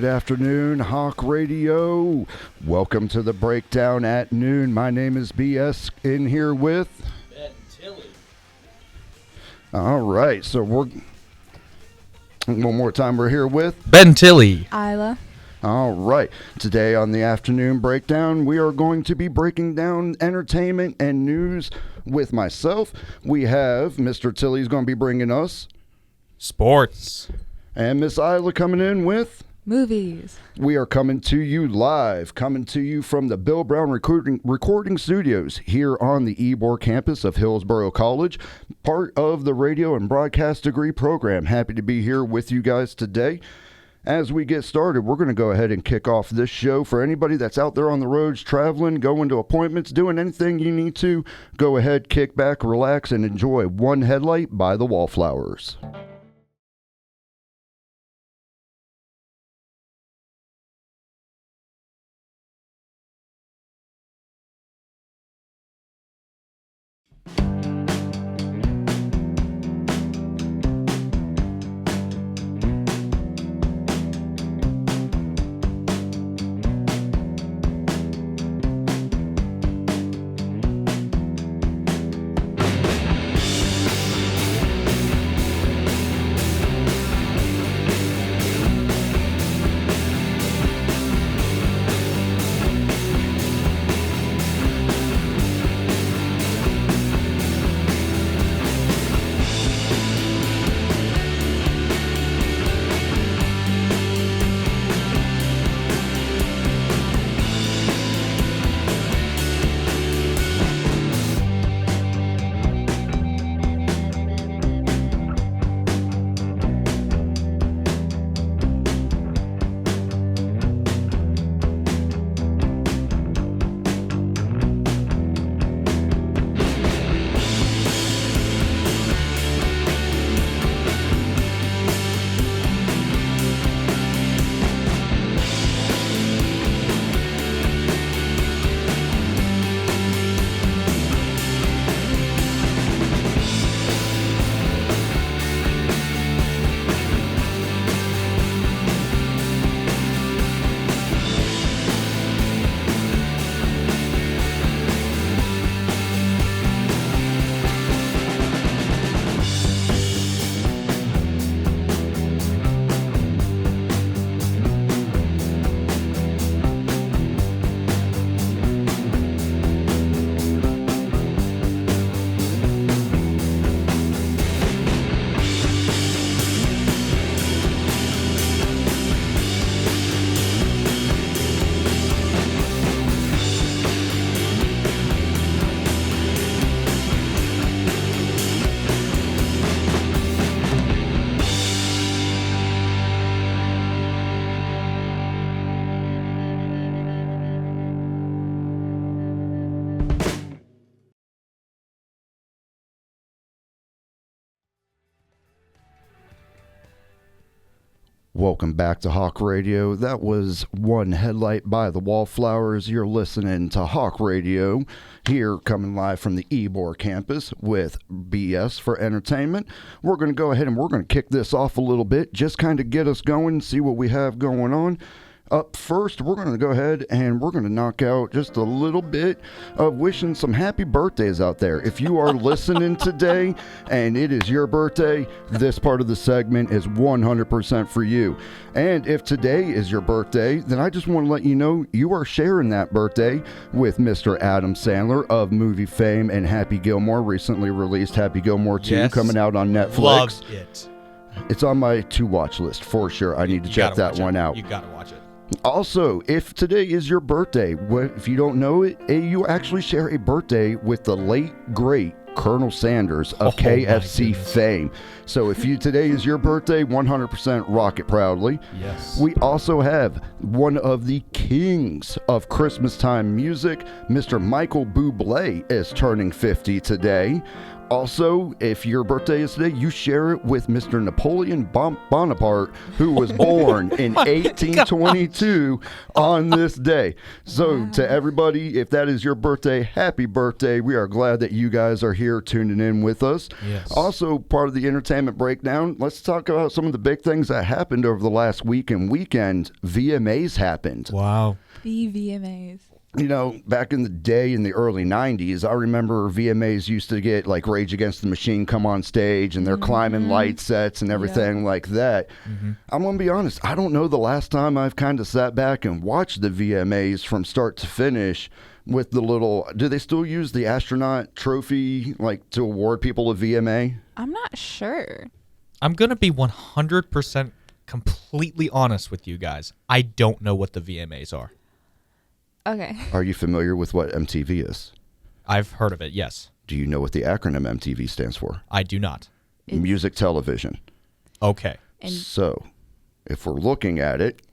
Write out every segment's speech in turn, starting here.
Good afternoon, Hawk Radio. Welcome to the Breakdown at Noon. My name is BS, in here with Tilley. All right, so one more time, we're here with Tilley. Eyla. All right, today on the Afternoon Breakdown, we are going to be breaking down entertainment and news with myself. We have Mr. Tilley's going to be bringing us Sports. And Miss Eyla coming in with Movies. We are coming to you live, coming to you from the Bill Brown recording studios here on the Ybor campus of Hillsborough College, part of the radio and broadcast degree program. Happy to be here with you guys today. As we get started, we're going to go ahead and kick off this show. For anybody that's out there on the roads, traveling, going to appointments, doing anything you need to, go ahead, kick back, relax, and enjoy One Headlight by the Wallflowers. Welcome back to Hawk Radio. That was One Headlight by the Wallflowers. You're listening to Hawk Radio here, coming live from the Ybor campus with BS for entertainment. We're going to go ahead and we're going to kick this off a little bit, just kind of get us going, see what we have going on. Up first, we're going to go ahead and we're going to knock out just a little bit of wishing some happy birthdays out there. If you are listening today and it is your birthday, this part of the segment is 100% for you. And if today is your birthday, then I just want to let you know you are sharing that birthday with Mr. Adam Sandler of movie fame and Happy Gilmore. Recently released Happy Gilmore 2 coming out on Netflix. Loved it. It's on my to-watch list for sure. I need to check that one out. You got to watch it. Also, if today is your birthday, if you don't know it, you actually share a birthday with the late, great Colonel Sanders of KFC fame. So if today is your birthday, 100% rock it proudly. Yes. We also have one of the kings of Christmas time music, Mr. Michael Bublé, is turning 50 today. Also, if your birthday is today, you share it with Mr. Napoleon Bonaparte, who was born in 1822 on this day. So to everybody, if that is your birthday, happy birthday. We are glad that you guys are here tuning in with us. Yes. Also, part of the entertainment breakdown, let's talk about some of the big things that happened over the last week and weekend. VMAs happened. Wow. The VMAs. You know, back in the day in the early 90s, I remember VMAs used to get like Rage Against the Machine come on stage and they're climbing light sets and everything like that. I'm going to be honest, I don't know the last time I've kind of sat back and watched the VMAs from start to finish with the little, do they still use the astronaut trophy like to award people a VMA? I'm not sure. I'm going to be 100% completely honest with you guys. I don't know what the VMAs are. Okay. Are you familiar with what MTV is? I've heard of it, yes. Do you know what the acronym MTV stands for? I do not. Music Television. Okay. And So, if we're looking at it,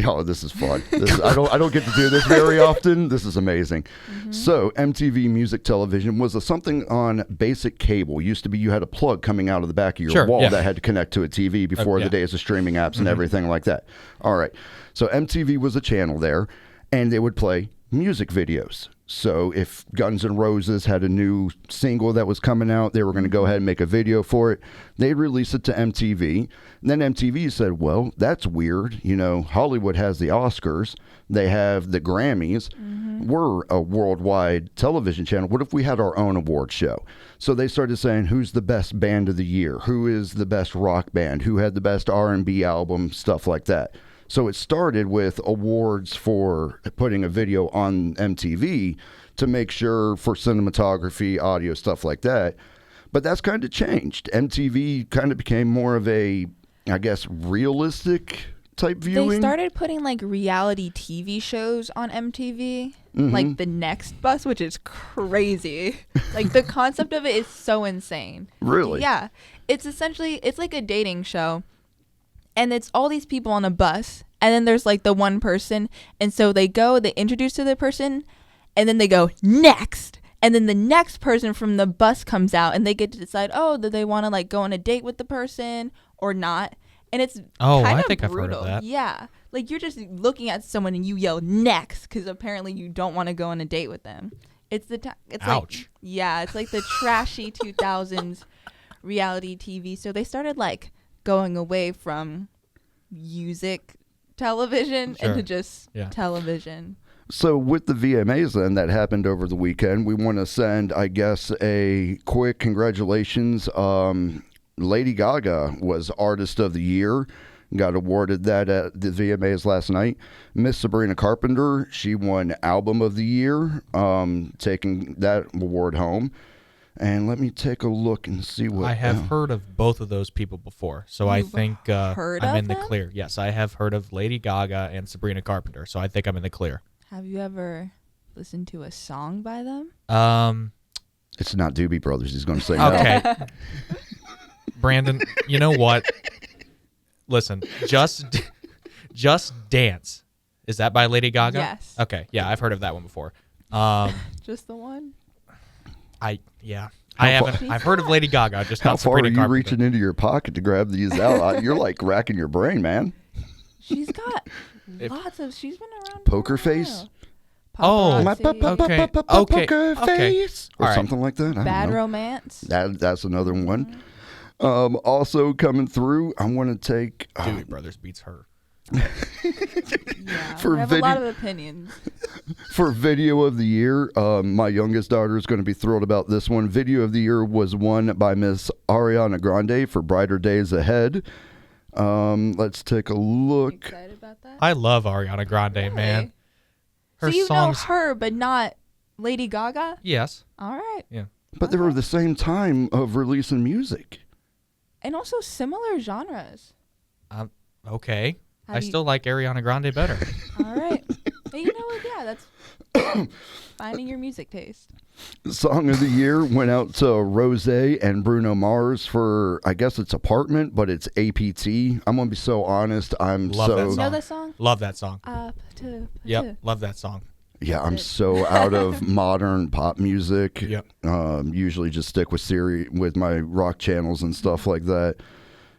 oh, this is fun. I don't get to do this very often. This is amazing. So, MTV Music Television was something on basic cable. Used to be you had a plug coming out of the back of your Sure, wall yeah. that had to connect to a TV before yeah. the days of streaming apps and everything like that. All right. So, MTV was a channel there, and they would play music videos. So if Guns N' Roses had a new single that was coming out, they were going to go ahead and make a video for it. They'd release it to MTV. And then MTV said, well, that's weird. You know, Hollywood has the Oscars. They have the Grammys. We're a worldwide television channel. What if we had our own award show? So they started saying, who's the best band of the year? Who is the best rock band? Who had the best R&B album? Stuff like that. So it started with awards for putting a video on MTV to make sure for cinematography, audio, stuff like that. But that's kind of changed. MTV kind of became more of a, I guess, realistic type viewing. they started putting like reality TV shows on MTV, like The Next Bus, which is crazy. Like the concept of it is so insane. Really? Yeah. It's essentially, it's like a dating show. And it's all these people on a bus. And then there's like the one person. And so they introduce to the person. And then they go, next. And then the next person from the bus comes out. And they get to decide, do they want to like go on a date with the person or not? And it's kind of think I've brutal. heard of that. Yeah. Like you're just looking at someone and you yell next because apparently you don't want to go on a date with them. It's Ouch. like, yeah, it's like the trashy 2000s reality TV. So they started like going away from music television Sure. into just Yeah. television. So with the VMAs then that happened over the weekend, we want to send, I guess, a quick congratulations. Lady Gaga was Artist of the Year, got awarded that at the VMAs last night. Miss Sabrina Carpenter, she won Album of the Year, taking that award home. And let me take a look and see what I have heard of both of those people before, so I You've think heard I'm of in the them? clear. Yes, I have heard of Lady Gaga and Sabrina Carpenter, so I think I'm in the clear. Have you ever listened to a song by them? It's not Doobie Brothers. He's going to say no. Okay. Brandon, you know what? Listen, Just Dance. Is that by Lady Gaga? Yes. Okay, yeah, I've heard of that one before. Just the one? I haven't. I've heard of Lady Gaga, just How not far are Sabrina you Carpenter. reaching into your pocket to grab these out? You're like racking your brain, man. She's got she's been around. Poker for a face? while. Oh, My Paparazzi, poker okay. face, or All right. something like that. I Bad don't know. Romance. That's another one. Also coming through, I want to take Doobie Brothers beats her. Yeah, For I have a lot video- of opinions. for Video of the Year. My youngest daughter is going to be thrilled about this one. Video of the Year was won by Miss Ariana Grande for Brighter Days Ahead. Let's take a look. Excited about that? I love Ariana Grande, Really? man. Her so you songs. know her, but not Lady Gaga? Yes. All right. Yeah. But they were the same time of releasing music. And also similar genres. Okay. How I do you- still like Ariana Grande better. All right. Hey, you know what? Yeah, that's finding your music taste. Song of the Year went out to Rose and Bruno Mars for, I guess it's Apartment, but it's APT. I'm going to be so honest. I'm Love that You song. know that song? Love that song. Up to Yep. Love that song. Yeah, I'm so out of modern pop music. Yep. Usually just stick with my rock channels and stuff like that.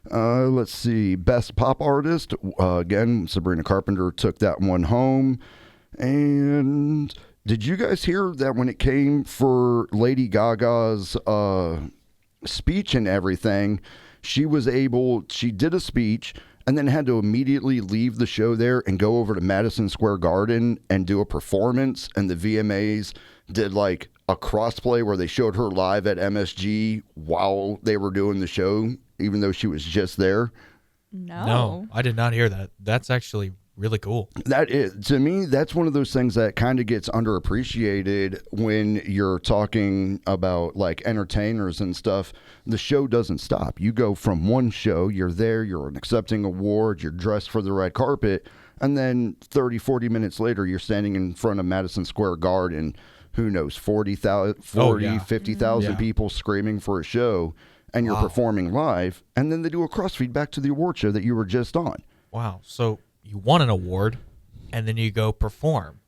Let's see. Best pop artist. Again, Sabrina Carpenter took that one home. And did you guys hear that when it came for Lady Gaga's speech and everything, she did a speech and then had to immediately leave the show there and go over to Madison Square Garden and do a performance, and the VMAs did like a crossplay where they showed her live at MSG while they were doing the show, even though she was just there. No, I did not hear that. That's actually really cool. That is, to me, that's one of those things that kind of gets underappreciated when you're talking about like entertainers and stuff. The show doesn't stop. You go from one show, you're there, you're accepting awards, you're dressed for the red carpet, and then 30, 40 minutes later, you're standing in front of Madison Square Garden, who knows, 50,000 people screaming for a show, and you're performing live, and then they do a cross feed back to the award show that you were just on. Wow. So you won an award, and then you go perform.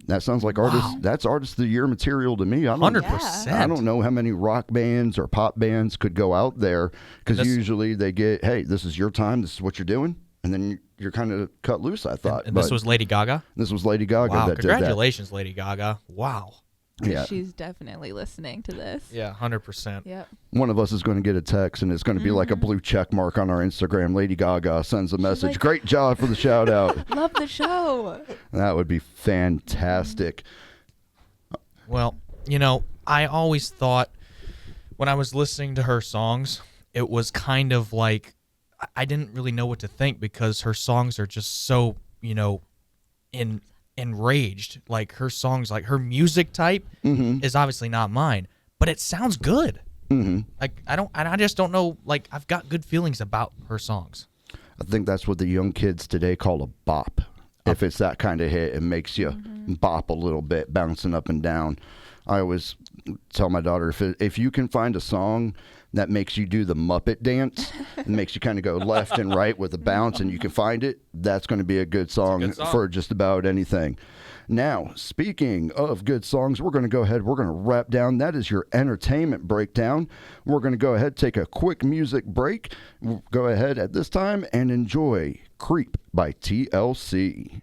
That sounds like that's Artist of the Year material to me. 100%. I don't know how many rock bands or pop bands could go out there, because usually they get, hey, this is your time, this is what you're doing, and then you're kind of cut loose, I thought. And this was Lady Gaga? This was Lady Gaga wow, that did that. Congratulations, Lady Gaga. Wow. Yeah. She's definitely listening to this. Yeah, 100%. Yep. One of us is going to get a text, and it's going to be like a blue check mark on our Instagram. Lady Gaga sends a message. like, Great job for the shout out. Love the show. That would be fantastic. Well, you know, I always thought when I was listening to her songs, it was kind of like I didn't really know what to think, because her songs are just so, you know, enraged. Like her songs, like her music type is obviously not mine, but it sounds good. Like I just don't know. Like I've got good feelings about her songs. I think that's what the young kids today call a bop. If it's that kind of hit, it makes you bop a little bit, bouncing up and down. I always tell my daughter, if you can find a song that makes you do the Muppet dance and makes you kind of go left and right with a bounce, and you can find it, that's going to be a good song for just about anything. Now, speaking of good songs, we're going to go ahead. We're going to wrap down. That is your entertainment breakdown. We're going to go ahead, take a quick music break. We'll go ahead at this time and enjoy Creep by TLC.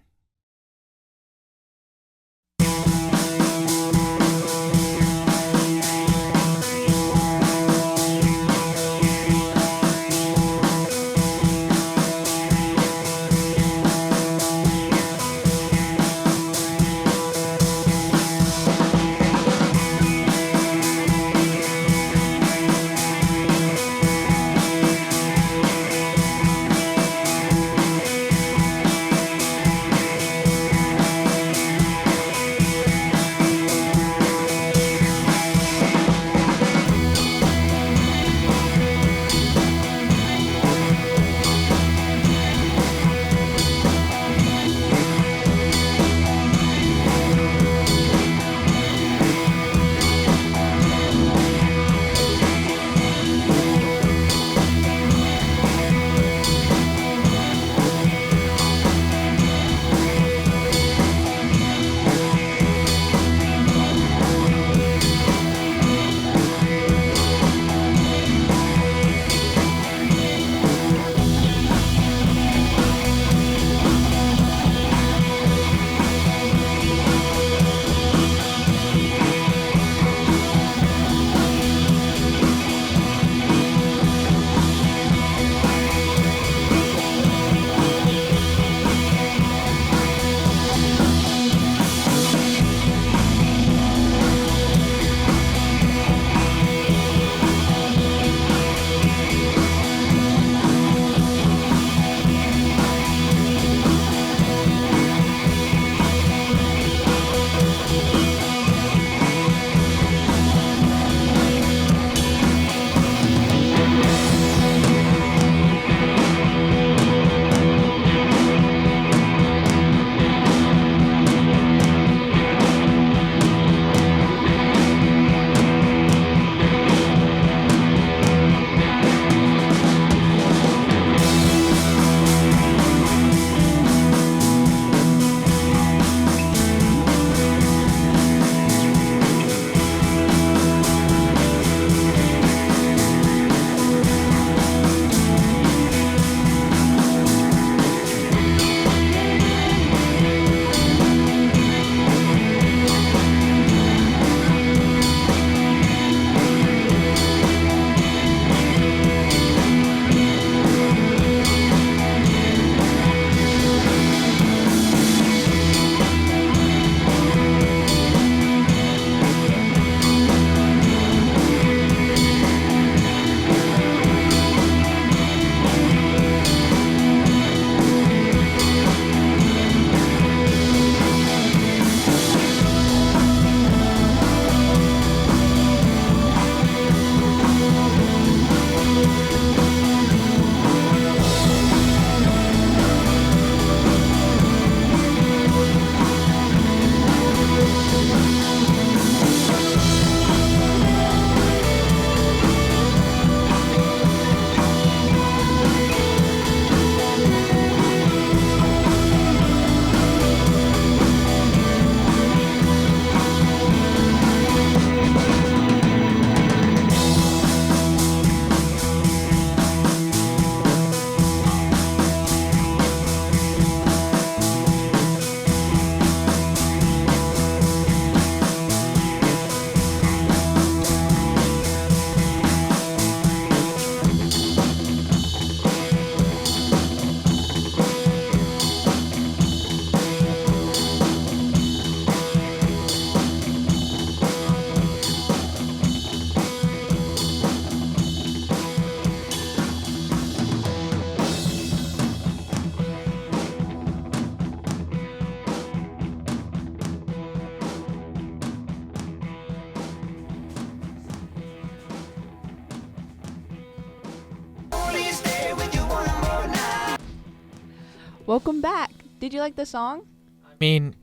Welcome back. Did you like the song? I mean,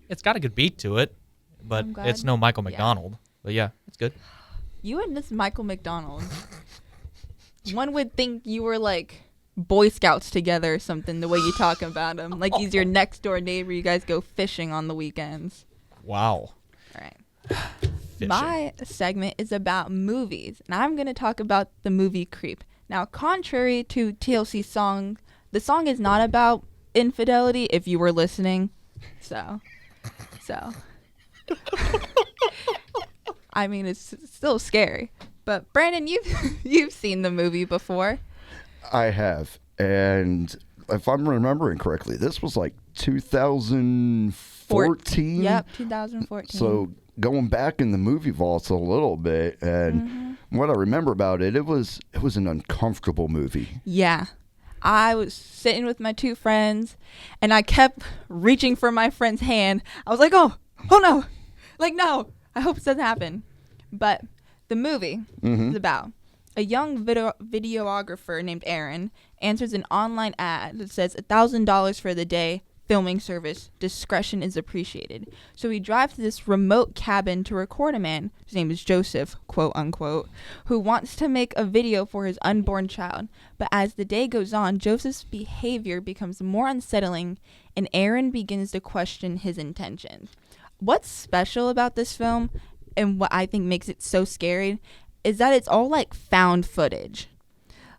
it's got a good beat to it, but I'm glad. it's no Michael Yeah. McDonald. But yeah, it's good. You and this Michael McDonald. One would think you were like Boy Scouts together or something, the way you talk about him. Like he's your next door neighbor. You guys go fishing on the weekends. Wow. All right. Fishing. My segment is about movies, and I'm going to talk about the movie Creep. Now, contrary to TLC's song, the song is not about infidelity, if you were listening. So. I mean, it's still scary. But Brandon, you've seen the movie before. I have. And if I'm remembering correctly, this was like 2014. Yep, 2014. So going back in the movie vaults a little bit, and what I remember about it, it was an uncomfortable movie. Yeah. I was sitting with my two friends, and I kept reaching for my friend's hand. I was like, oh no. Like, no, I hope it doesn't happen. But the movie is about a young videographer named Aaron answers an online ad that says $1,000 for the day, filming service, discretion is appreciated. So he drives to this remote cabin to record a man, whose name is Joseph, quote unquote, who wants to make a video for his unborn child. But as the day goes on, Joseph's behavior becomes more unsettling, and Aaron begins to question his intentions. What's special about this film, and what I think makes it so scary, is that it's all like found footage.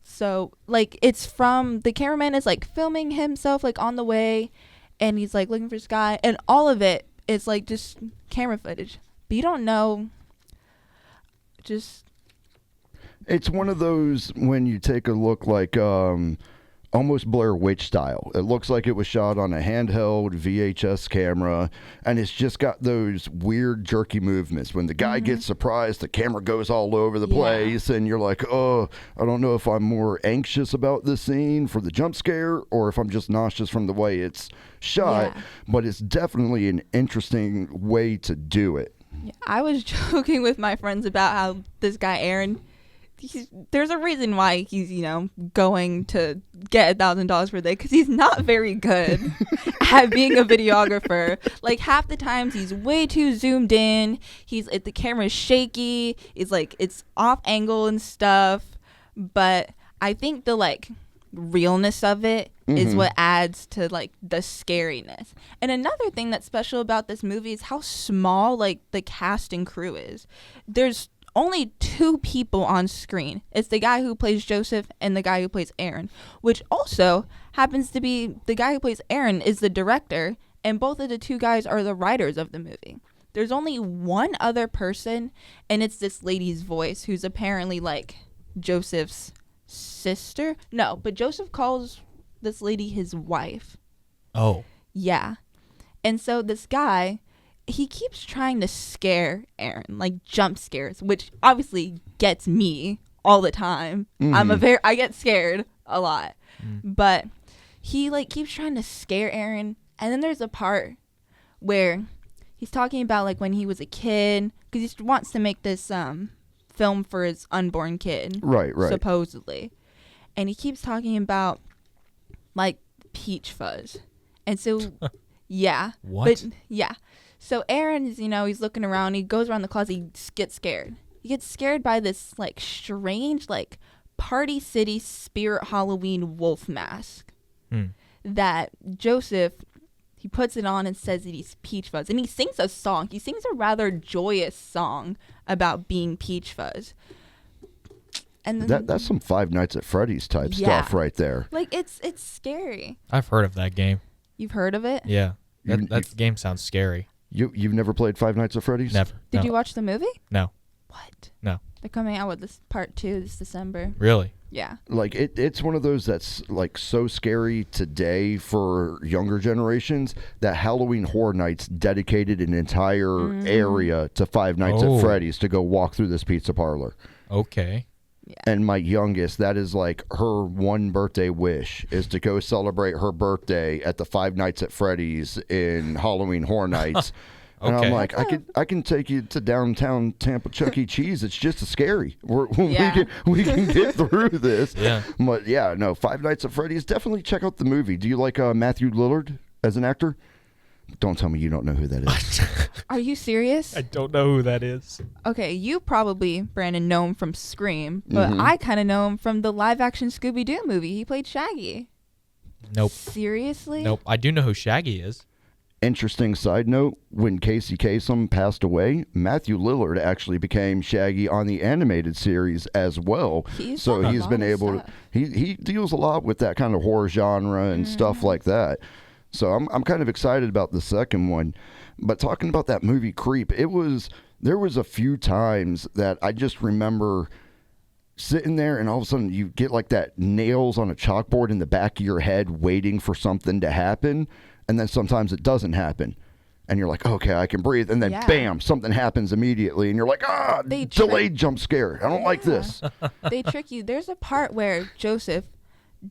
So like it's from, the cameraman is like filming himself like on the way, and he's like looking for this guy, and all of it is like just camera footage. But you don't know, just. It's one of those when you take a look like almost Blair Witch style. It looks like it was shot on a handheld VHS camera, and it's just got those weird jerky movements. When the guy gets surprised, the camera goes all over the place, and you're like, oh, I don't know if I'm more anxious about this scene for the jump scare or if I'm just nauseous from the way it's shot, but it's definitely an interesting way to do it. Yeah, I was joking with my friends about how this guy Aaron, there's a reason why he's, going to get $1,000 per day, because he's not very good at being a videographer. Like half the times he's way too zoomed in. The camera's shaky. It's like it's off angle and stuff. But I think the like realness of it is what adds to like the scariness. And another thing that's special about this movie is how small like the cast and crew is. There's only two people on screen. It's the guy who plays Joseph and the guy who plays Aaron, which also happens to be the guy who plays Aaron is the director, and both of the two guys are the writers of the movie. There's only one other person, and it's this lady's voice who's apparently like Joseph's sister. No, but Joseph calls this lady his wife. Oh. Yeah. And so this guy, he keeps trying to scare Aaron, like jump scares, which obviously gets me all the time. I get scared a lot. But he like keeps trying to scare Aaron, and then there's a part where he's talking about like when he was a kid, because he wants to make this film for his unborn kid. Right. Supposedly. And he keeps talking about like peach fuzz. And so yeah. What? But yeah. So Aaron is, he's looking around. He goes around the closet. He gets scared. He gets scared by this, like, strange, like, Party City Spirit Halloween wolf mask that Joseph, he puts it on and says that he's Peach Fuzz. And he sings a song. He sings a rather joyous song about being Peach Fuzz. And then, That's some Five Nights at Freddy's type stuff right there. Like, it's scary. I've heard of that game. You've heard of it? Yeah. That game sounds scary. You've never played Five Nights at Freddy's? Never. Did you watch the movie? No. What? No. They're coming out with this part 2 this December. Really? Yeah. Like it's one of those that's like so scary today for younger generations that Halloween Horror Nights dedicated an entire area to Five Nights at Freddy's to go walk through this pizza parlor. Okay. Yeah. And my youngest, that is like her one birthday wish is to go celebrate her birthday at the Five Nights at Freddy's in Halloween Horror Nights. And Okay. I'm like, I can take you to downtown Tampa Chuck E. Cheese. It's just as scary. Yeah. We can get through this. Yeah. But yeah, no, Five Nights at Freddy's. Definitely check out the movie. Do you like Matthew Lillard as an actor? Don't tell me you don't know who that is. Are you serious? I don't know who that is. Okay, you probably, Brandon, know him from Scream, but I kind of know him from the live-action Scooby-Doo movie. He played Shaggy. Nope. Seriously? Nope. I do know who Shaggy is. Interesting side note, when Casey Kasem passed away, Matthew Lillard actually became Shaggy on the animated series as well. He's So done a he's lot been of able stuff. to he deals a lot with that kind of horror genre and stuff like that. So I'm kind of excited about the second one. But talking about that movie Creep, there was a few times that I just remember sitting there and all of a sudden you get like that nails on a chalkboard in the back of your head waiting for something to happen, and then sometimes it doesn't happen. And you're like, okay, I can breathe. And then Yeah. bam, something happens immediately. And you're like, They delayed jump scare. I don't like this. They trick you. There's a part where Joseph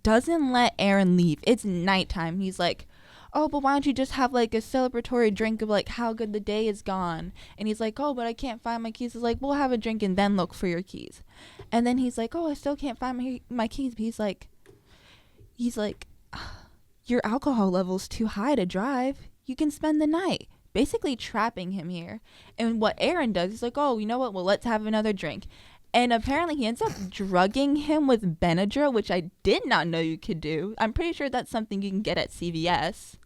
doesn't let Aaron leave. It's nighttime. He's like, oh, but why don't you just have like a celebratory drink of like how good the day is gone? And he's like, oh, but I can't find my keys. He's like, we'll have a drink and then look for your keys. And then he's like, oh, I still can't find my keys. But he's like, your alcohol level's too high to drive. You can spend the night. Basically trapping him here. And what Aaron does, he's like, oh, you know what? Well, let's have another drink. And apparently he ends up drugging him with Benadryl, which I did not know you could do. I'm pretty sure that's something you can get at CVS,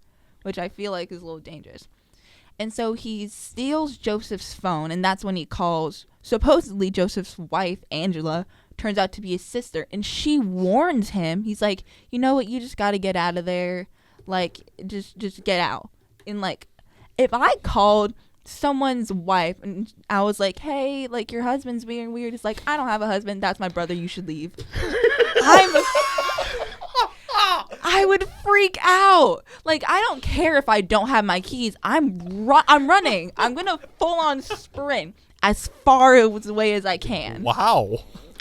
which I feel like is a little dangerous. And so he steals Joseph's phone, and that's when he calls. Supposedly Joseph's wife, Angela, turns out to be his sister, and she warns him. He's like, you know what? You just got to get out of there. Like, just get out. And like, if I called someone's wife and I was like, hey, like your husband's being weird, it's like, I don't have a husband, that's my brother, you should leave. I would freak out. Like, I don't care if I don't have my keys. I'm running. I'm gonna full on sprint as far away as I can. Wow.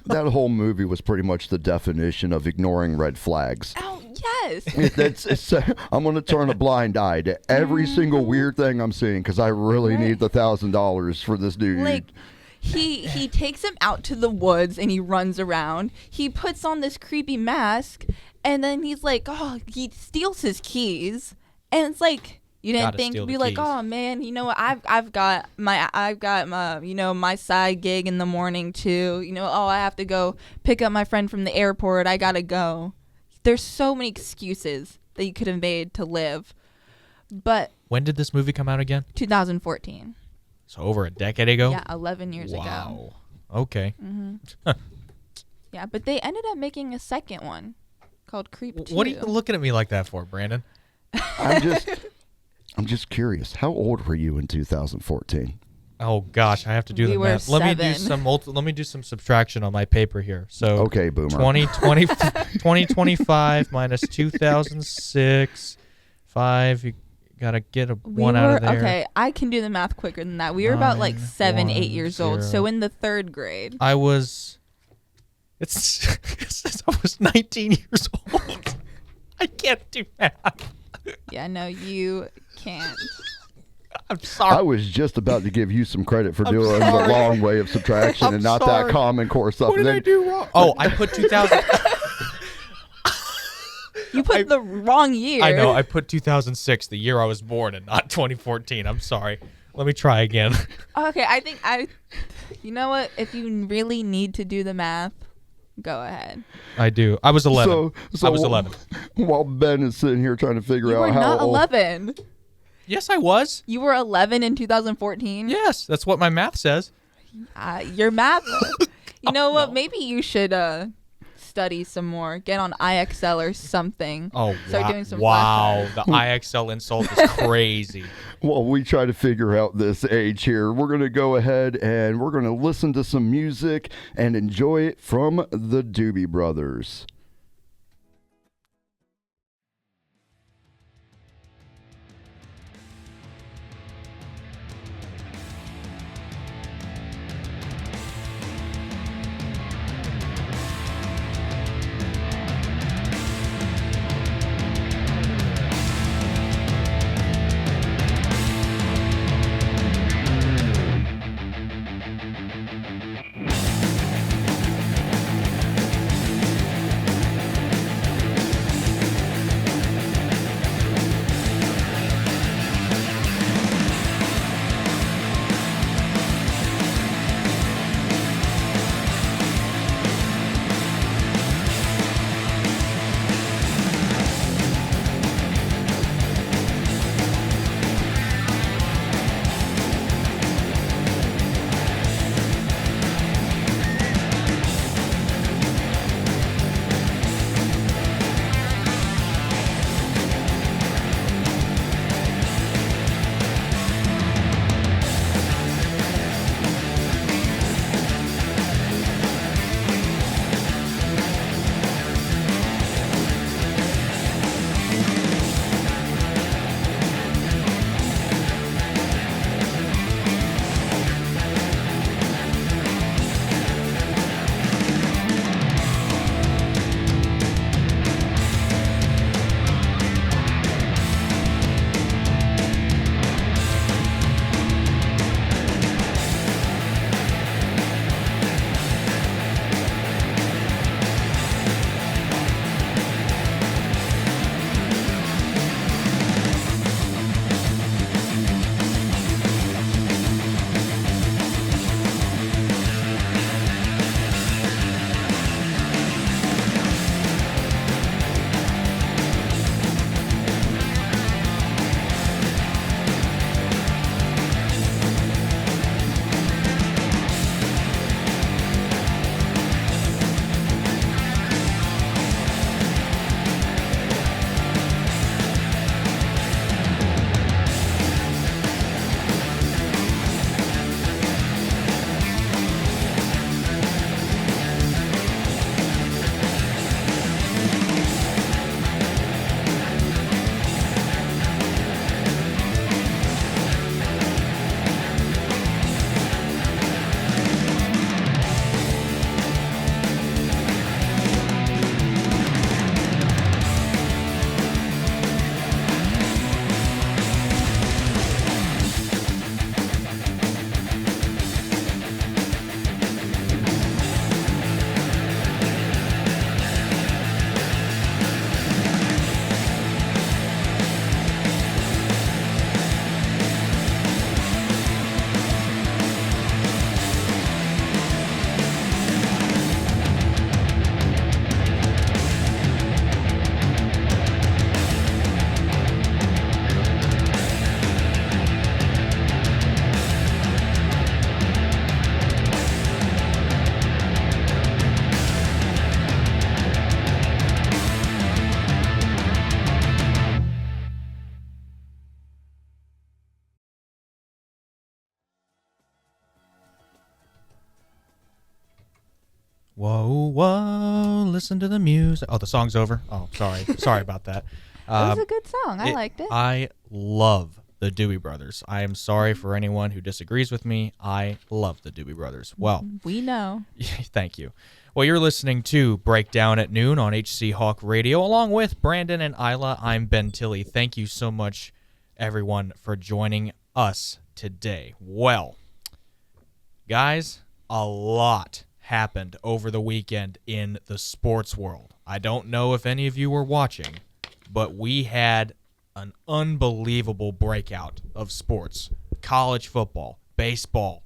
That whole movie was pretty much the definition of ignoring red flags. Oh yes. I'm going to turn a blind eye to every single weird thing I'm seeing because I really need the $1,000 for this dude. Like, he takes him out to the woods and he runs around. He puts on this creepy mask, and then he's like, oh, he steals his keys, and it's like, you didn't Gotta think steal to be the like, keys. oh man, you know what? I've got my my side gig in the morning too. You know, oh, I have to go pick up my friend from the airport. I gotta go. There's so many excuses that you could have made to live. But When did this movie come out again? 2014. So over a decade ago? Yeah, 11 years ago. Wow. Okay. Yeah, but they ended up making a second one called Creep 2. What are you looking at me like that for, Brandon? I'm just curious. How old were you in 2014? Oh gosh, I have to do We the were math. Let me do some subtraction on my paper here. So Okay, boomer. 2025 minus 2006, 5. You gotta get a one out of there. Okay, I can do the math quicker than that. We were about like 7, 8 years old. So in the 3rd grade. I was 19 years old. I can't do math. Yeah, no, you can't. I'm sorry. I was just about to give you some credit for doing the sorry. long way of subtraction I'm and not sorry. that common core stuff. What did And I do wrong? Oh, I put 2000. You put the wrong year. I know. I put 2006, the year I was born, and not 2014. I'm sorry. Let me try again. Okay, you know what? If you really need to do the math, go ahead. I do. I was 11. So I was 11. While Ben is sitting here trying to figure You out were how not old. 11. Yes, I was. You were 11 in 2014? Yes, that's what my math says. Your math. You know what? Maybe you should study some more. Get on IXL or something. Oh, Start doing some wow. flashcards. The IXL insult is crazy. While we try to figure out this age here, we're going to go ahead and we're going to listen to some music and enjoy it from the Doobie Brothers. Whoa, whoa, listen to the music. Oh, the song's over. Oh, sorry. Sorry about that. It was a good song. I liked it. I love the Doobie Brothers. I am sorry for anyone who disagrees with me. I love the Doobie Brothers. Well, we know. thank you. Well, you're listening to Breakdown at Noon on HC Hawk Radio, along with Brandon and Eyla. I'm Ben Tilley. Thank you so much, everyone, for joining us today. Well, guys, a lot happened over the weekend in the sports world. I don't know if any of you were watching, but we had an unbelievable breakout of sports. College football, baseball,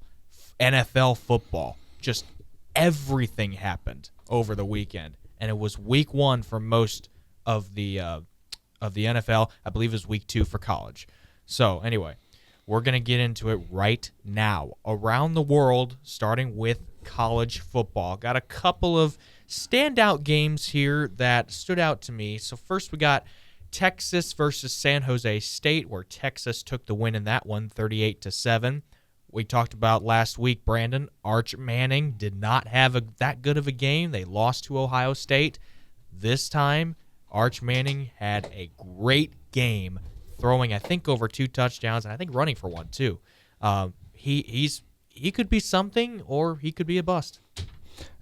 NFL football, just everything happened over the weekend. And it was week 1 for most of the NFL. I believe it was week 2 for college. So anyway, we're going to get into it right now. Around the world, starting with college football. Got a couple of standout games here that stood out to me. So first we got Texas versus San Jose State, where Texas took the win in that one, 38-7. We talked about last week, Brandon, Arch Manning did not have that good of a game. They lost to Ohio State. This time, Arch Manning had a great game, throwing, I think, over 2 touchdowns, and I think running for 1 too. He could be something, or he could be a bust.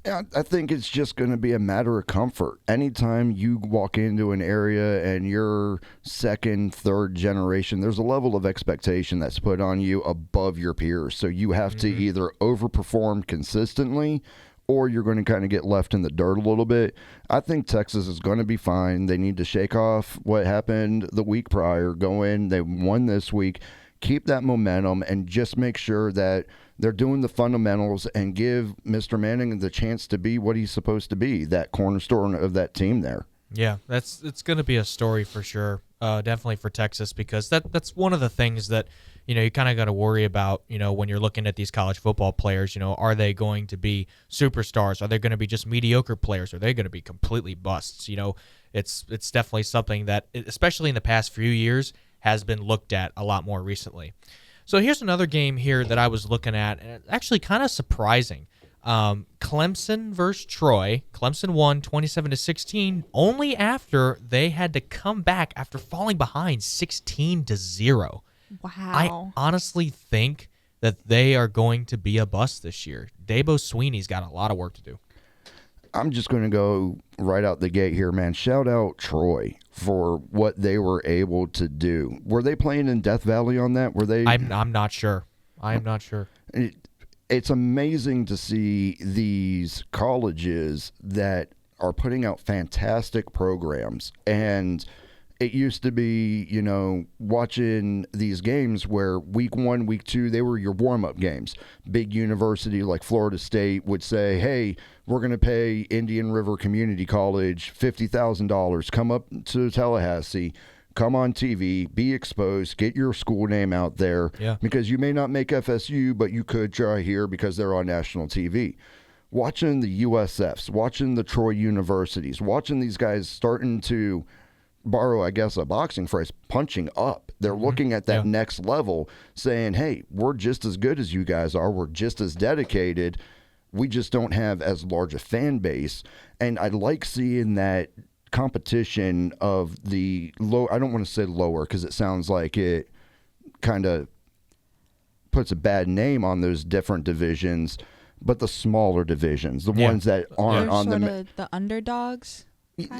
Yeah, I think it's just going to be a matter of comfort. Anytime you walk into an area and you're second, third generation, there's a level of expectation that's put on you above your peers. So you have to either overperform consistently or you're going to kind of get left in the dirt a little bit. I think Texas is going to be fine. They need to shake off what happened the week prior, go in, they won this week, keep that momentum, and just make sure that they're doing the fundamentals and give Mr. Manning the chance to be what he's supposed to be, that cornerstone of that team there. Yeah, it's going to be a story for sure, definitely for Texas, because that's one of the things that, you kind of got to worry about, when you're looking at these college football players. Are they going to be superstars? Are they going to be just mediocre players? Are they going to be completely busts? It's definitely something that, especially in the past few years, has been looked at a lot more recently. So here's another game here that I was looking at, and it's actually kind of surprising. Clemson versus Troy. Clemson won 27-16 only after they had to come back after falling behind 16-0. Wow. I honestly think that they are going to be a bust this year. Dabo Swinney's got a lot of work to do. I'm just going to go right out the gate here, man. Shout out Troy for what they were able to do. Were they playing in Death Valley on that? Were they? I'm not sure. I am not sure. It's amazing to see these colleges that are putting out fantastic programs. And it used to be, watching these games where week 1, week 2, they were your warm-up games. Big university like Florida State would say, hey, we're going to pay Indian River Community College $50,000. Come up to Tallahassee, come on TV, be exposed, get your school name out there. Yeah. Because you may not make FSU, but you could try here because they're on national TV. Watching the USFs, watching the Troy universities, watching these guys starting to borrow, I guess, a boxing phrase, punching up. They're looking at that next level, saying, hey, we're just as good as you guys are. We're just as dedicated. We just don't have as large a fan base. And I like seeing that competition of the low. I don't want to say lower because it sounds like it kind of puts a bad name on those different divisions, but the smaller divisions, the ones that aren't on the underdogs.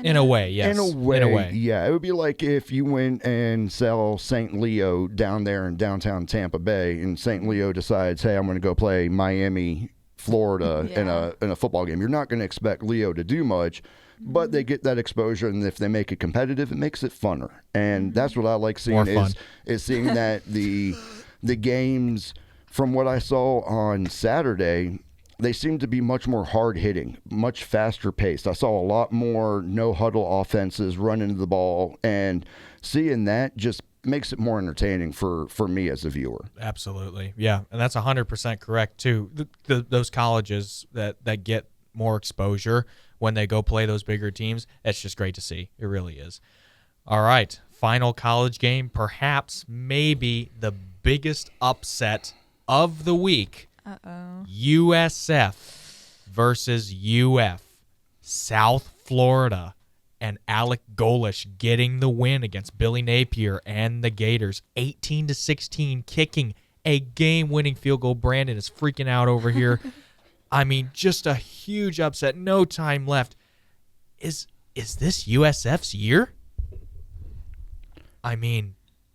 In a way, yes. In a way, yeah. It would be like if you went and sell St. Leo down there in downtown Tampa Bay, and St. Leo decides, hey, I'm going to go play Miami, Florida in a football game. You're not going to expect Leo to do much, but they get that exposure, and if they make it competitive, it makes it funner. And that's what I like seeing is seeing that the games, from what I saw on Saturday, they seem to be much more hard-hitting, much faster paced. I saw a lot more no-huddle offenses running the ball, and seeing that just makes it more entertaining for me as a viewer. Absolutely. Yeah, and that's 100% correct, too. Those colleges that get more exposure when they go play those bigger teams, it's just great to see. It really is. All right, final college game, perhaps maybe the biggest upset of the week. Uh-oh. USF versus UF. South Florida and Alec Golish getting the win against Billy Napier and the Gators. 18-16, kicking a game-winning field goal. Brandon is freaking out over here. I mean, just a huge upset. No time left. Is this USF's year? I mean,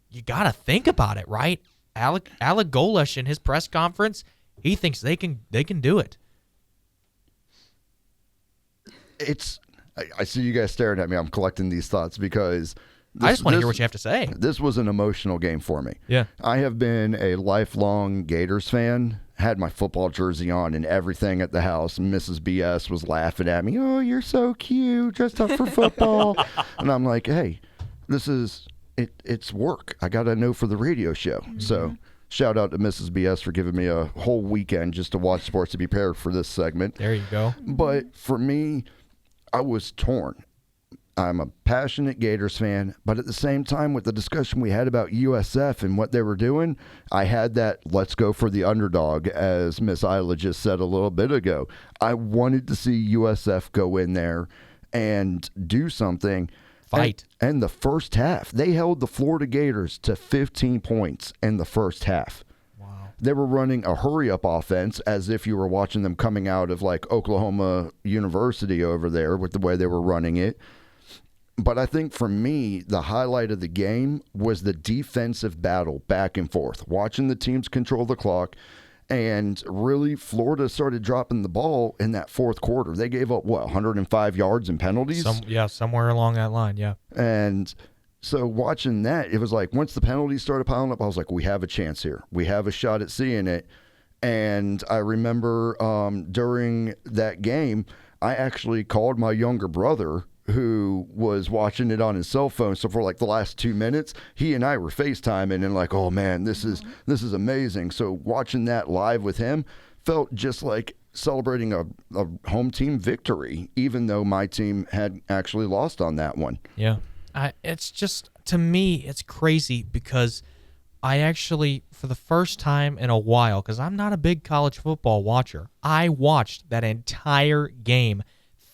you got to think about it, right? Alec Golish in his press conference, he thinks they can do it. I see you guys staring at me. I'm collecting these thoughts because I just want to hear what you have to say. This was an emotional game for me. Yeah. I have been a lifelong Gators fan, had my football jersey on and everything at the house. Mrs. BS was laughing at me. Oh, you're so cute, dressed up for football. And I'm like, hey, it's work. I got to know for the radio show. Mm-hmm. So shout out to Mrs. BS for giving me a whole weekend just to watch sports to be prepared for this segment. There you go. But for me, I was torn. I'm a passionate Gators fan, but at the same time, with the discussion we had about USF and what they were doing, I had that let's go for the underdog, as Miss Eyla just said a little bit ago. I wanted to see USF go in there and do something. Fight. And the first half, they held the Florida Gators to 15 points in the first half. They were running a hurry-up offense as if you were watching them coming out of like Oklahoma University over there with the way they were running it. But I think for me, the highlight of the game was the defensive battle back and forth, watching the teams control the clock. And really, Florida started dropping the ball in that fourth quarter. They gave up, 105 yards in penalties? Somewhere along that line, yeah. And so watching that, it was like once the penalties started piling up, I was like, we have a chance here. We have a shot at seeing it. And I remember during that game, I actually called my younger brother who was watching it on his cell phone. So for like the last 2 minutes, he and I were FaceTiming and like, oh man, this is amazing. So watching that live with him felt just like celebrating a home team victory, even though my team had actually lost on that one. Yeah. It's just, to me, it's crazy because I actually, for the first time in a while, because I'm not a big college football watcher, I watched that entire game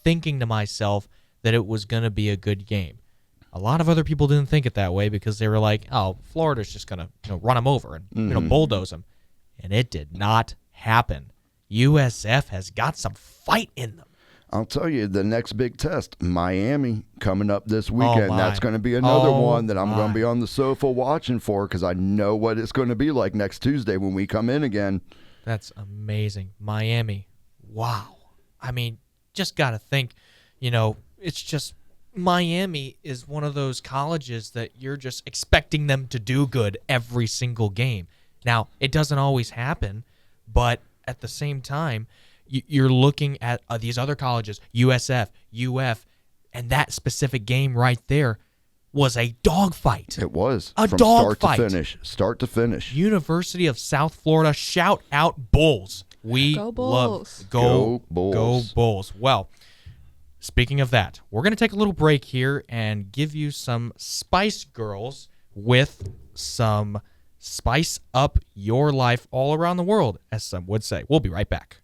thinking to myself that it was going to be a good game. A lot of other people didn't think it that way because they were like, oh, Florida's just going to run them over and bulldoze them. And it did not happen. USF has got some fight in them. I'll tell you, the next big test, Miami, coming up this weekend. That's going to be another one that I'm going to be on the sofa watching for because I know what it's going to be like next Tuesday when we come in again. That's amazing. Miami. Wow. I mean, just got to think, it's just Miami is one of those colleges that you're just expecting them to do good every single game. Now, it doesn't always happen, but at the same time, you're looking at these other colleges, USF, UF, and that specific game right there was a dogfight. It was. From Start to finish. University of South Florida, shout out Bulls. Go Bulls. Go Bulls. Well, speaking of that, we're going to take a little break here and give you some Spice Girls with some Spice Up Your Life all around the world, as some would say. We'll be right back.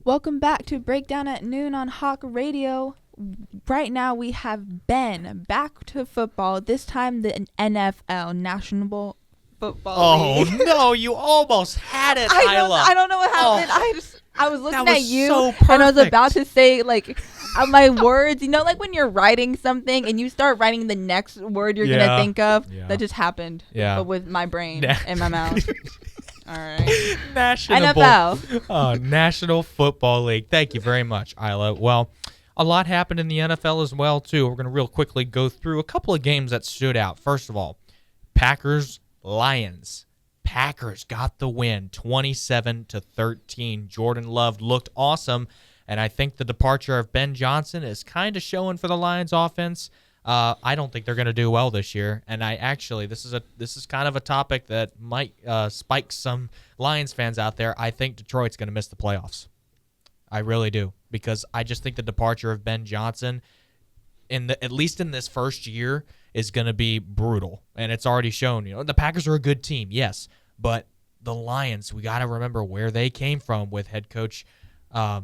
Welcome back to Breakdown at Noon on Hawk Radio. Right now we have Ben back to football, this time the NFL, National Football League. Oh, no, you almost had it, Eyla. I don't know what happened. Oh, I was looking that at was you, so and I was perfect. about to say, like, my words. You know, like when you're writing something and you start writing the next word you're going to think of? Yeah. That just happened. Yeah. But with my brain and my mouth. All right. National Football League. Thank you very much, Eyla. Well, a lot happened in the NFL as well, too. We're going to real quickly go through a couple of games that stood out. First of all, Packers-Lions. Packers got the win, 27-13. Jordan Love looked awesome, and I think the departure of Ben Johnson is kind of showing for the Lions offense. I don't think they're going to do well this year, and this is kind of a topic that might spike some Lions fans out there. I think Detroit's going to miss the playoffs. I really do, because I just think the departure of Ben Johnson, at least in this first year, is going to be brutal, and it's already shown. You know, the Packers are a good team, yes, but the Lions, we got to remember where they came from with head coach. Oh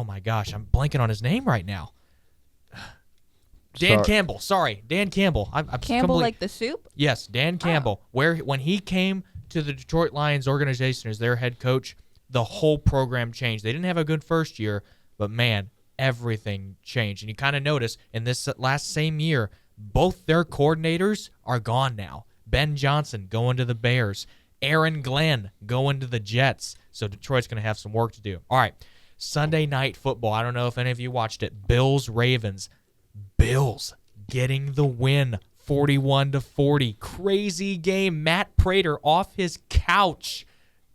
my gosh, I'm blanking on his name right now. Dan Campbell. Campbell, like the soup? Yes, Dan Campbell. When he came to the Detroit Lions organization as their head coach, the whole program changed. They didn't have a good first year, but man, everything changed. And you kind of notice in this last same year, both their coordinators are gone now. Ben Johnson going to the Bears. Aaron Glenn going to the Jets. So Detroit's going to have some work to do. All right, Sunday Night Football. I don't know if any of you watched it. Bills-Ravens. Bills getting the win, 41-40. Crazy game. Matt Prater off his couch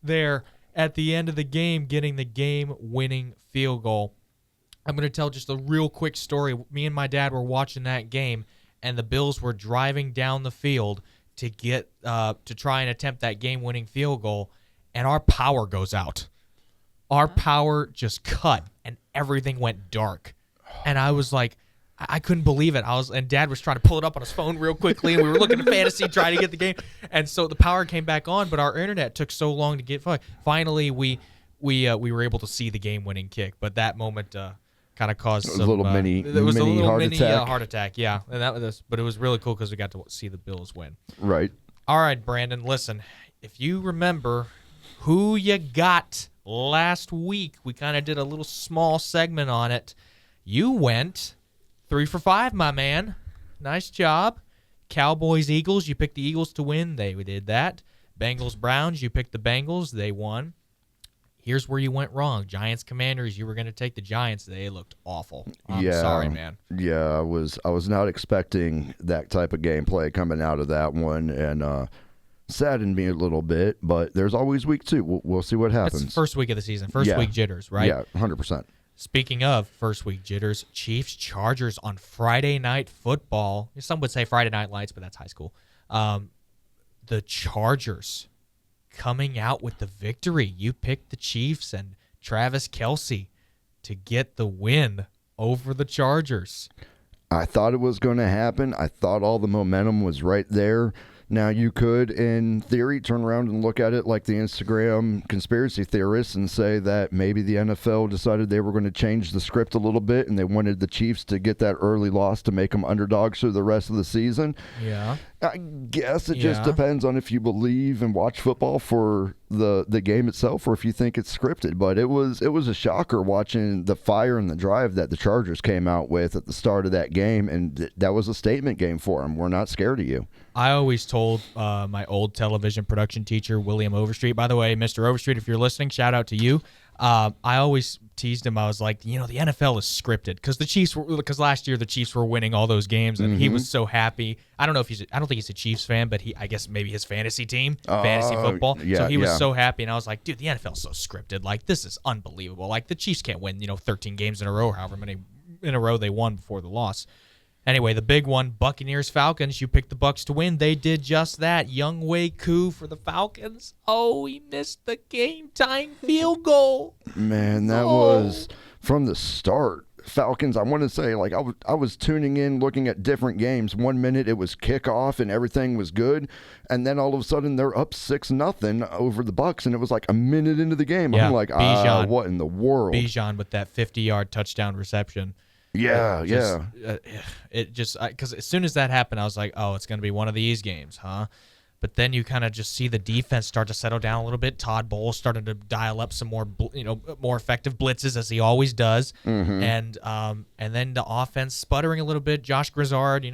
there at the end of the game, getting the game-winning field goal. I'm going to tell just a real quick story. Me and my dad were watching that game, and the Bills were driving down the field to get to try and attempt that game-winning field goal, and our power goes out. Our power just cut, and everything went dark. And I was like, I couldn't believe it. And Dad was trying to pull it up on his phone real quickly, and we were looking at fantasy trying to get the game. And so the power came back on, but our internet took so long to get. Finally, we were able to see the game-winning kick, but that moment kind of caused some little mini heart attack. Yeah, and but it was really cool because we got to see the Bills win. Right. All right, Brandon. Listen, if you remember who you got last week, we kind of did a little small segment on it. You went 3 for 5, my man. Nice job. Cowboys, Eagles, you picked the Eagles to win. They did that. Bengals, Browns, you picked the Bengals. They won. Here's where you went wrong. Giants, Commanders, you were going to take the Giants. They looked awful. I'm sorry, man. Yeah, I was not expecting that type of gameplay coming out of that one, and saddened me a little bit, but there's always week 2. We'll see what happens. It's the first week of the season. First week jitters, right? Yeah, 100%. Speaking of first week jitters, Chiefs Chargers on Friday Night Football. Some would say Friday Night Lights, but that's high school. The Chargers coming out with the victory. You picked the Chiefs and Travis Kelce to get the win over the Chargers. I thought it was going to happen. I thought all the momentum was right there. Now, you could, in theory, turn around and look at it like the Instagram conspiracy theorists and say that maybe the NFL decided they were going to change the script a little bit and they wanted the Chiefs to get that early loss to make them underdogs through the rest of the season. Yeah. I guess it just depends on if you believe and watch football for the game itself or if you think it's scripted. But it was a shocker watching the fire and the drive that the Chargers came out with at the start of that game, and that was a statement game for them. We're not scared of you. I always told my old television production teacher, William Overstreet, by the way, Mr. Overstreet, if you're listening, shout out to you. I always teased him. I was like, the NFL is scripted because last year the Chiefs were winning all those games and he was so happy. I don't think he's a Chiefs fan, but I guess maybe his fantasy team, fantasy football. Yeah, so he was so happy, and I was like, dude, the NFL's so scripted. Like, this is unbelievable. Like, the Chiefs can't win 13 games in a row, however many in a row they won before the loss. Anyway, the big one, Buccaneers-Falcons. You picked the Bucs to win. They did just that. Younghoe Koo for the Falcons. Oh, he missed the game-tying field goal. Man, that was, from the start, Falcons, I want to say, like, I was tuning in, looking at different games. 1 minute it was kickoff and everything was good, and then all of a sudden they're up 6-0 over the Bucks, and it was like a minute into the game. Yeah, I'm like, Bijan. what in the world? Bijan with that 50-yard touchdown reception. Yeah, It just because as soon as that happened, I was like, oh, it's going to be one of these games, huh? But then you kind of just see the defense start to settle down a little bit. Todd Bowles started to dial up some more, more effective blitzes as he always does, and then the offense sputtering a little bit. Josh Grizzard,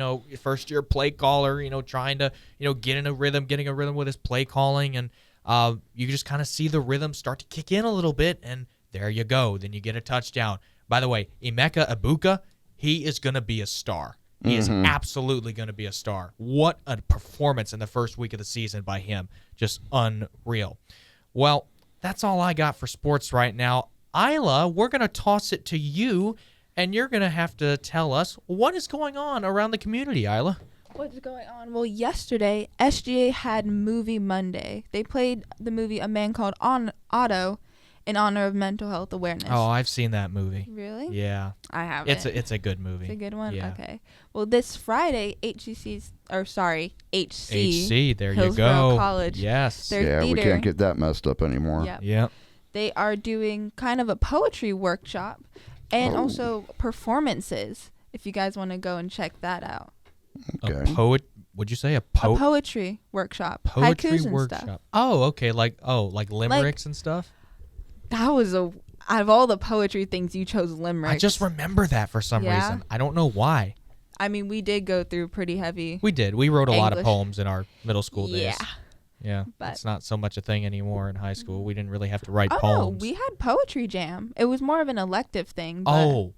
first year play caller, trying to getting a rhythm with his play calling, and you just kind of see the rhythm start to kick in a little bit, and there you go. Then you get a touchdown. By the way, Emeka Egbuka, he is going to be a star. He is absolutely going to be a star. What a performance in the first week of the season by him. Just unreal. Well, that's all I got for sports right now. Eyla, we're going to toss it to you, and you're going to have to tell us what is going on around the community, Eyla. What's going on? Well, yesterday, SGA had Movie Monday. They played the movie A Man Called Otto in honor of mental health awareness. Oh, I've seen that movie. Really? Yeah. I haven't. It's a good movie. It's a good one? Yeah. Okay. Well, this Friday, HC, there you Hillsborough go. College. Yes. Their we theater. can't get that messed up anymore. Yep. Yep. They are doing kind of a poetry workshop and also performances, if you guys want to go and check that out. Okay. Would you say A poetry workshop. poetry Haikus and workshop? stuff. Oh, okay. Like limericks and stuff? That was out of all the poetry things, you chose limericks. I just remember that for some Yeah? reason. I don't know why. I mean, we did go through pretty heavy. We did. We wrote a lot of English. poems in our middle school days. Yeah. Yeah. But- It's not so much a thing anymore in high school. We didn't really have to write Oh, poems. no, we had poetry jam. It was more of an elective thing. But Oh.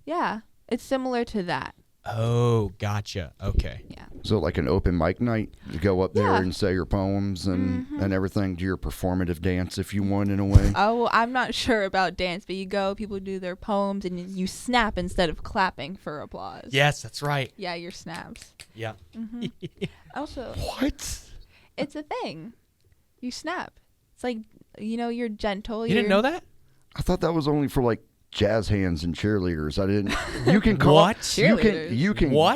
yeah, it's similar to that. Oh, gotcha. Okay. Yeah. So like an open mic night, you go up there Yeah. and say your poems and everything, do your performative dance if you want in a way. Oh, well, I'm not sure about dance, but you go, people do their poems, and you snap instead of clapping for applause. Yes, that's right. Yeah, your snaps. Yeah. Also, What? it's a thing. You snap. It's like, you're gentle. You didn't know that? I thought that was only for like jazz hands and cheerleaders. I didn't. You can call What? Cheerleaders.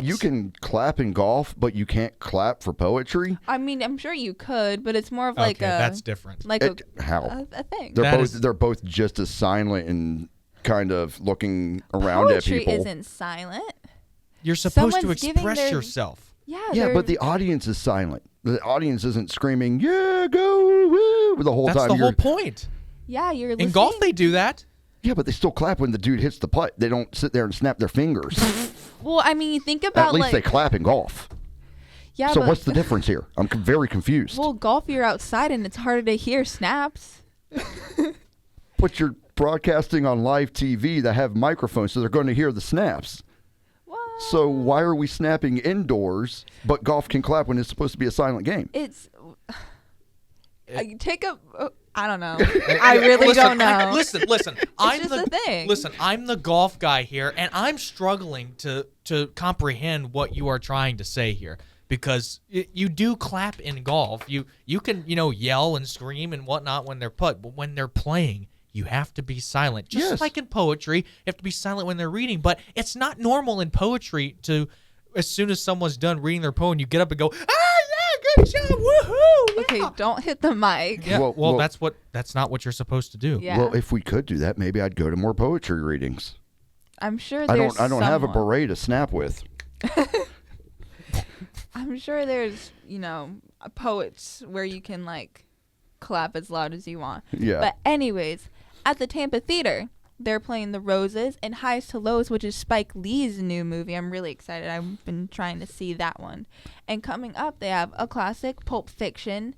You can clap in golf, but you can't clap for poetry. I mean, I'm sure you could, but it's more of like okay, that's different. like How? a thing. They're both just as silent and kind of looking around at Poetry people. isn't silent. You're supposed to someone's giving express their- yourself. Yeah, Yeah, they're- but the audience is silent. The audience isn't screaming, "Yeah, go woo!" the whole That's time. the whole point. yeah, you're listening. In golf, they do that. Yeah, but they still clap when the dude hits the putt. They don't sit there and snap their fingers. Well, I mean, you think about At least like they clap in golf. yeah. So but, what's the difference here? I'm very confused. Well, golf, you're outside and it's harder to hear snaps. But you're broadcasting on live TV that have microphones, so they're going to hear the snaps. What? So why are we snapping indoors, but golf can clap when it's supposed to be a silent game? It's take a. I don't know. I really don't know. Listen. It's just a thing. Listen, I'm the golf guy here, and I'm struggling to comprehend what you are trying to say here. Because you do clap in golf. You can yell and scream and whatnot when they're but when they're playing, you have to be silent. Just Yes. like in poetry, you have to be silent when they're reading. But it's not normal in poetry to, as soon as someone's done reading their poem, you get up and go, yeah, good job, woohoo! Okay, Yeah. don't hit the mic. Yeah, Well, well, that's not what you're supposed to do. Yeah. Well, if we could do that, maybe I'd go to more poetry readings. I'm sure I there's don't have a someone. beret to snap with. I'm sure there's poets where you can like clap as loud as you want. Yeah. But anyways, at the Tampa Theater, they're playing The Roses and Highs to Lows, which is Spike Lee's new movie. I'm really excited. I've been trying to see that one. And coming up, they have a classic, Pulp Fiction.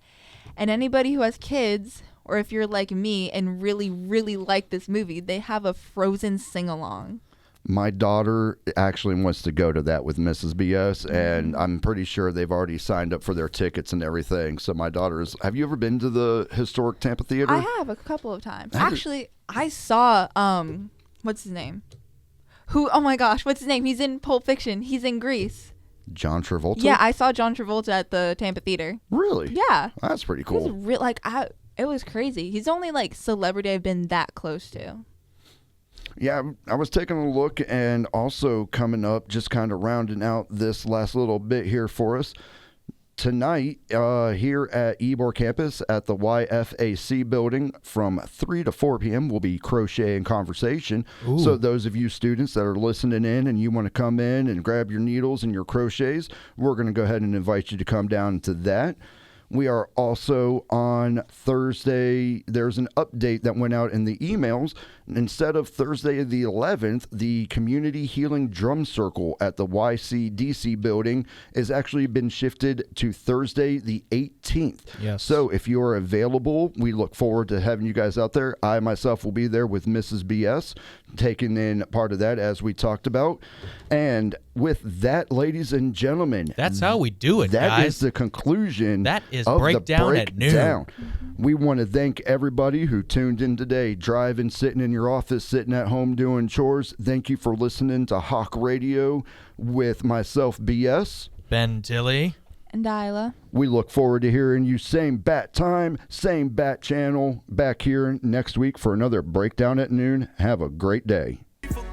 And anybody who has kids, or if you're like me and really, really like this movie, they have a Frozen sing-along. My daughter actually wants to go to that with Mrs. BS, and I'm pretty sure they've already signed up for their tickets and everything. So my daughter is. Have you ever been to the historic Tampa Theater? I have a couple of times. How did- Actually, I saw what's his name? Oh my gosh, what's his name? He's in Pulp Fiction. He's in Greece. John Travolta? Yeah, I saw John Travolta at the Tampa Theater. Really? Yeah. That's pretty He was cool. it was crazy. He's the only like celebrity I've been that close to. Yeah, I was taking a look, and also coming up, just kind of rounding out this last little bit here for us. Tonight, here at Ybor campus at the YFAC building from 3 to 4 p.m. will be Crochet and Conversation. Ooh. So those of you students that are listening in and you want to come in and grab your needles and your crochets, we're going to go ahead and invite you to come down to that. We are also on Thursday. There's an update that went out in the emails. Instead of Thursday the 11th, the Community Healing Drum Circle at the YCDC building has actually been shifted to Thursday the 18th. Yes. So if you are available, we look forward to having you guys out there. I myself will be there with Mrs. BS, taking in part of that as we talked about. And with that, ladies and gentlemen, That's how we do it, that guys. is the conclusion. That is of Breakdown the at noon. Breakdown. We want to thank everybody who tuned in today, driving, sitting in your office, sitting at home doing chores. Thank you for listening to Hawk Radio with myself, BS. Ben Tilley. And Eyla. We look forward to hearing you same bat time, same bat channel, back here next week for another Breakdown at noon. Have a great day.